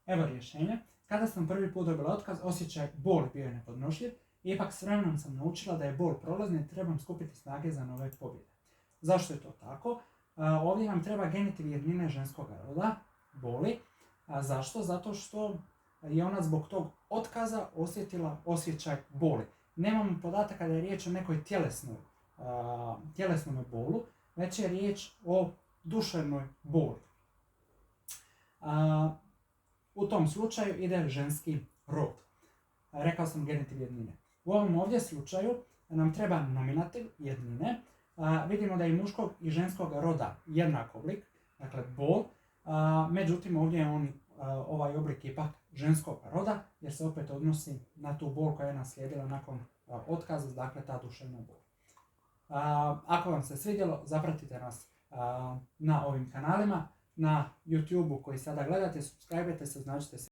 Evo rješenja. Kada sam prvi put dobila otkaz, osjećaj boli bio je nepodnošljiv. Ipak s vremenom sam naučila da je bol prolazni i trebam skupiti snage za nove pobjede. Zašto je to tako? Ovdje nam treba genitiv jednine ženskog roda, boli. Zašto? Zato što je ona zbog tog otkaza osjetila osjećaj boli. Nemamo podataka da je riječ o nekoj tjelesnom bolu, već je riječ o duševnoj boli. U tom slučaju ide ženski rod. Rekao sam genitiv jednine. U ovom ovdje slučaju nam treba nominativ jednine. Vidimo da je i muškog i ženskog roda jednak oblik, dakle bol. Međutim, ovdje je ovaj oblik ipak ženskog roda, jer se opet odnosi na tu bol koja je naslijedila nakon otkaza, dakle ta duševna bol. Ako vam se svidjelo, zapratite nas na ovim kanalima, na YouTube-u koji sada gledate, subscribe-te se, označite se